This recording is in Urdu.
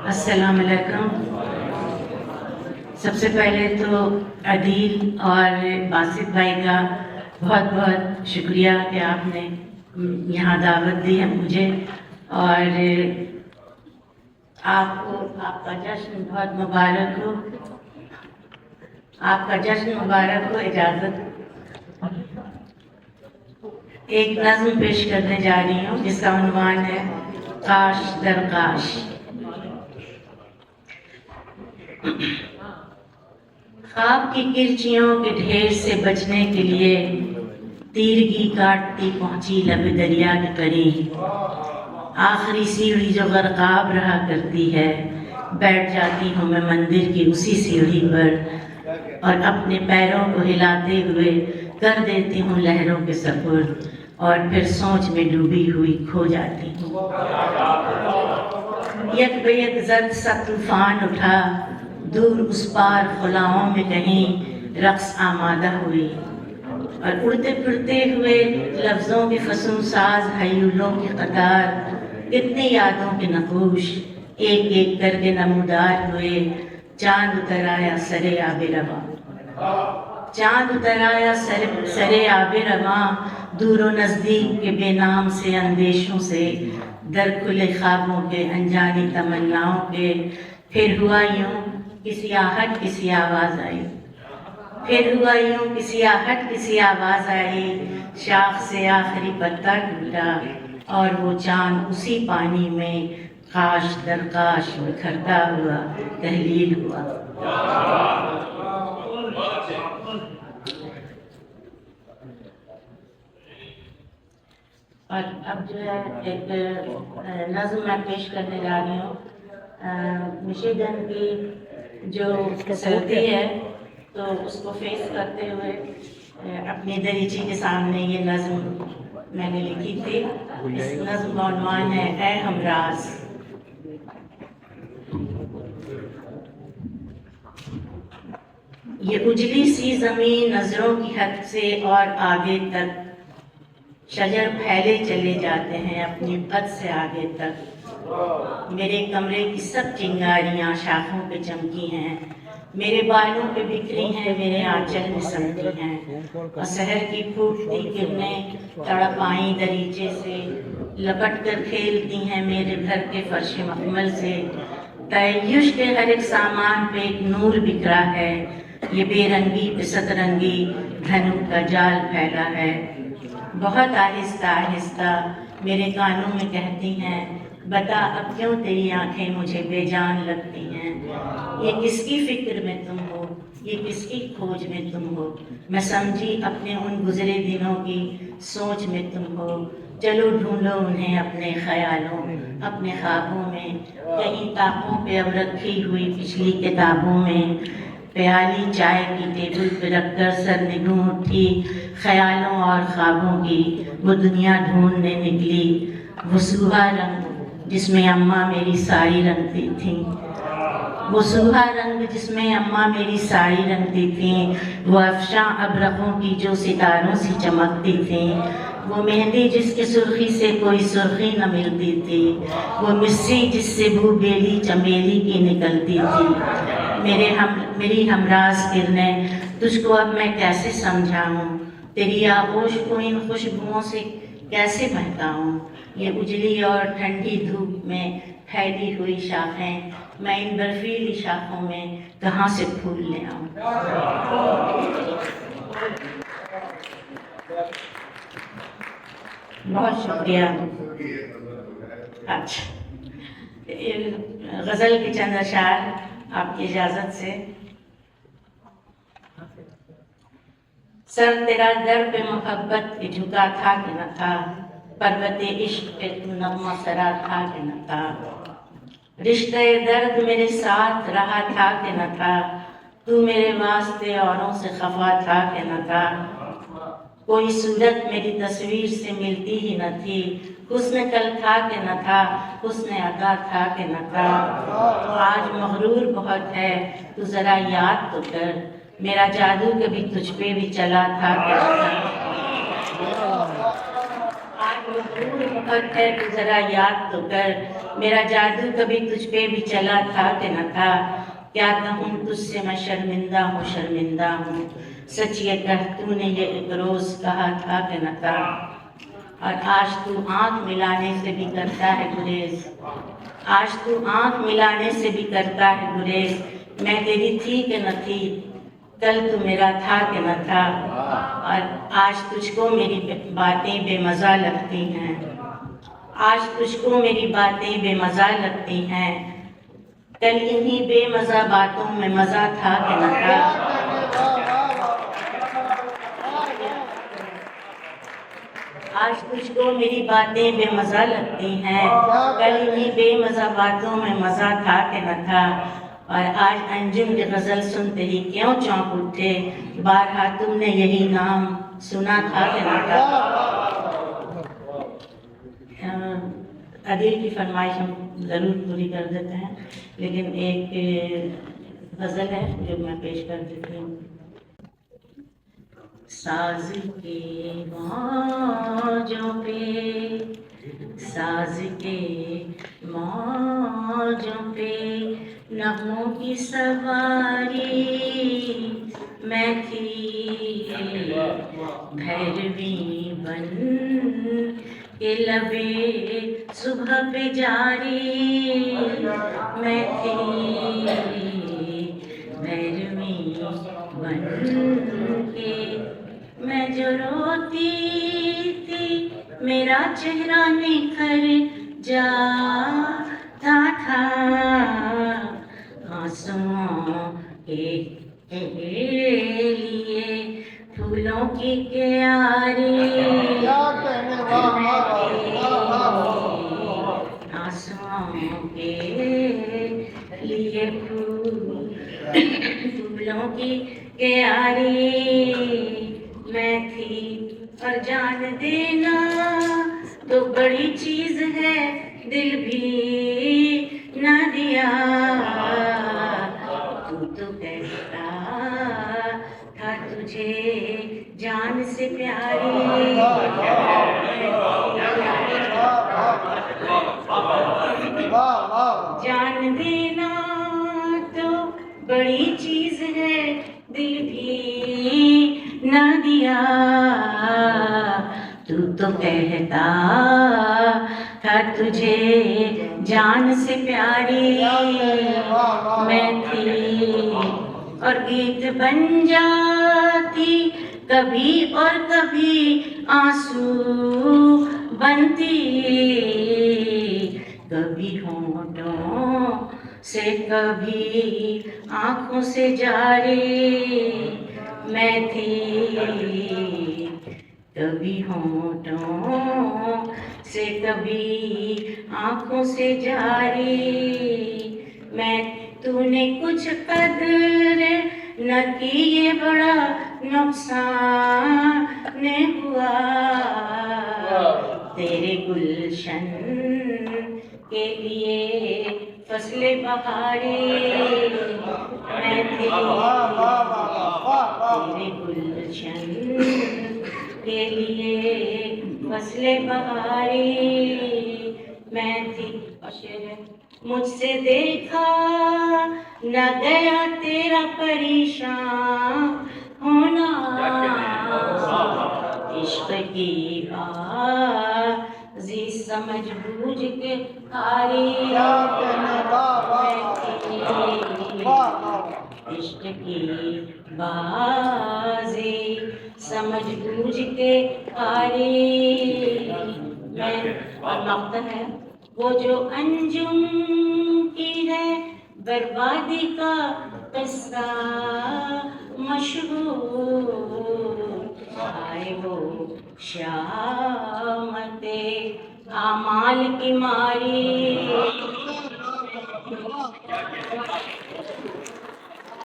السلام علیکم۔ سب سے پہلے تو عدیل اور باسط بھائی کا بہت بہت شکریہ کہ آپ نے یہاں دعوت دی ہے مجھے، اور آپ کو آپ کا جشن بہت مبارک ہو، آپ کا جشن مبارک ہو۔ اجازت ایک نظم پیش کرنے جا رہی ہوں جس کا عنوان ہے کاش در کاش۔ خواب کی کرچیوں کے ڈھیر سے بچنے کے لیے تیرگی کاٹتی پہنچی لب دریا کے قریب، آخری سیڑھی جو غرقاب رہا کرتی ہے، بیٹھ جاتی ہوں میں مندر کی اسی سیڑھی پر، اور اپنے پیروں کو ہلاتے ہوئے کر دیتی ہوں لہروں کے سپرد، اور پھر سوچ میں ڈوبی ہوئی کھو جاتی ہوں۔ یک بہ یک زد سا طوفان اٹھا، دور اس پار خلاؤں میں کہیں رقص آمادہ ہوئی، اور اڑتے پھرتے ہوئے لفظوں کے فسوں ساز ہیولوں کی قطار، کتنی یادوں کے نقوش ایک ایک کر کے نمودار ہوئے۔ چاند اتر آیا سرے آب رواں، چاند اتر آیا سرے آب رواں، دور و نزدیک کے بے نام سے اندیشوں سے، در کھلے خوابوں کے انجانی تمناؤں کے۔ پھر ہوا یوں کسی آہٹ کسی آواز آئی، پھر ہوا یوں کسی آہٹ کسی آواز آئی، شاخ سے آخری پتا ٹوٹا، اور وہ چاند اسی پانی میں کاش در کاش بکھرتا ہوا تحلیل ہوا۔ اور اب جو ہے ایک نظم میں پیش کرنے جا رہی ہوں۔ مشیگن کی جو سردی ہے تو اس کو فیس کرتے ہوئے اپنی دریچے کے سامنے یہ نظم میں نے لکھی تھی۔ اس نظم کا عنوان ہے اے ہمراز۔ یہ اجلی سی زمین نظروں کی حد سے اور آگے تک، شجر پھیلے چلے جاتے ہیں اپنی قد سے آگے تک۔ میرے کمرے کی سب چنگاریاں شاخوں پہ چمکی ہیں، میرے بالوں پہ بکھری ہیں، میرے آنچل میں سمتی ہیں، اور سحر کی پھوٹتی کرنیں تڑپ آئیں دریچے سے، لپٹ کر کھیلتی ہیں میرے گھر کے فرش مخمل سے۔ تعیش کے ہر ایک سامان پہ ایک نور بکھرا ہے، یہ بے رنگی پہ سترنگی دھنک کا جال پھیلا ہے۔ بہت آہستہ آہستہ میرے کانوں میں کہتی ہیں، بتا اب کیوں تیری آنکھیں مجھے بے جان لگتی ہیں؟ یہ کس کی فکر میں تم ہو، یہ کس کی کھوج میں تم ہو؟ میں سمجھی اپنے ان گزرے دنوں کی سوچ میں تم ہو۔ چلو ڈھونڈو انہیں اپنے خیالوں اپنے خوابوں میں، کہیں طاقوں پہ اب رکھی ہوئی پچھلی کتابوں میں۔ پیالی چائے کی ٹیبل پہ رکھ کر سر نگوں اٹھی، خیالوں اور خوابوں کی وہ دنیا ڈھونڈنے نکلی۔ وہ سوہا رنگ جس میں اماں میری ساڑی رنگتی تھیں، وہ سوہا رنگ جس میں اماں میری ساڑی رنگتی تھیں، وہ افشاں ابرقوں کی جو ستاروں سی چمکتی تھیں، وہ مہندی جس کی سرخی سے کوئی سرخی نہ ملتی تھی، وہ مسی جس سے بو بیلی چمیلی کی نکلتی تھی۔ میری ہمراز کرنیں تجھ کو اب میں کیسے سمجھاؤں، تیری آغوش کو ان خوشبوؤں سے کیسے بہکاؤں؟ یہ اجلی اور ٹھنڈی دھوپ میں پھیلی ہوئی شاخیں، میں ان برفیلی شاخوں میں کہاں سے پھول لے آؤں؟ بہت شکریہ۔ اچھا، غزل کے چند اشعار آپ کی اجازت سے۔ سر تیرا در پہ محبت کے جھکا تھا کہ نہ تھا، پروت عشق پہ تو نغمہ سرا تھا کہ نہ تھا، رشتہ درد میرے ساتھ رہا تھا کہ نہ تھا، تو میرے واسطے اوروں سے خفا تھا کہ نہ تھا، کوئی صورت میری تصویر سے ملتی ہی نہ تھی، حسن کل تھا کہ نہ تھا، حسن ادا تھا کہ نہ تھا، آج مغرور بہت ہے تو ذرا یاد تو کر، میرا جادو کبھی تجھ پہ بھی چلا تھا کہ نہ تھا، آج مغرور بہت ہے تو ذرا یاد تو کر، میرا جادو کبھی تجھ پہ بھی چلا تھا کہ نہ تھا، کیا کہوں تجھ سے میں شرمندہ ہوں شرمندہ ہوں، سچ یہ کہہ تو نے یہ ایک روز کہا تھا کہ نہ تھا، اور آج تو آنکھ ملانے سے بھی کرتا ہے گریز، آج تو آنکھ ملانے سے بھی کرتا ہے گریز، میں تیری تھی کہ نہ تھی، کل تو میرا تھا کہ نہ تھا، اور آج تجھ کو میری باتیں بے مزہ لگتی ہیں، آج تجھ کو میری باتیں بے مزہ لگتی ہیں، کل انہی بے مزہ باتوں میں مزہ تھا کہ نہ تھا، آج تجھ کو میری باتیں بے مزہ لگتی ہیں، کل انہی بے مزہ باتوں میں مزہ تھا کہ نہ تھا، اور آج انجم کی غزل سنتے ہی کیوں چونک اٹھے، بارہا تم نے یہی نام سنا تھا کہ نہ تھا۔ عدیل کی فرمائش ہم ضرور پوری کر دیتے ہیں، لیکن ایک غزل ہے جو میں پیش کر دیتی ہوں۔ ساز کے موجوں پہ، ساز کے موجوں پہ نغموں کی سواری میں تھی، بھیروی بن کے لبے صبح پہ جاری میں تھی، بھیروی بن کے میں جو روتی تھی میرا چہرہ نکھر جاتا تھا، آنسوؤں کے لیے پھولوں کی کیاری، آنسوؤں کے لیے پھولوں کی کیاری میں تھی، اور جان دینا تو بڑی چیز ہے، دل بھی نہ دیا، تو کہتا تھا تجھے جان سے پیاری، جان دینا تو بڑی چیز ہے، دل بھی نہ دیا، تو کہتا تھا تجھے جان سے پیاری میں تھی، اور گیت بن جاتی کبھی اور کبھی آنسو بنتی، کبھی ہونٹوں سے کبھی آنکھوں سے جاری میں تھی، کبھی ہونٹوں سے کبھی آنکھوں سے جاری میں، تو نے کچھ قدر نہ کی یہ بڑا نقصان ہوا، تیرے گلشن کے لیے فصل بہاری میں تھی، تیرے گلشن کے لیے فصل بہاری میں تھی، مجھ سے دیکھا نہ گیا تیرا پریشان ہونا، عشق کی بازی سمجھ بوجھ کے ہاری عشق کی بازی سمجھ بوجھ کے ہاری میں، اور مقتل ہے وہ جو انجم کی ہے بربادی کا قصہ مشہور، آئے وہ شامت اعمال کی ماری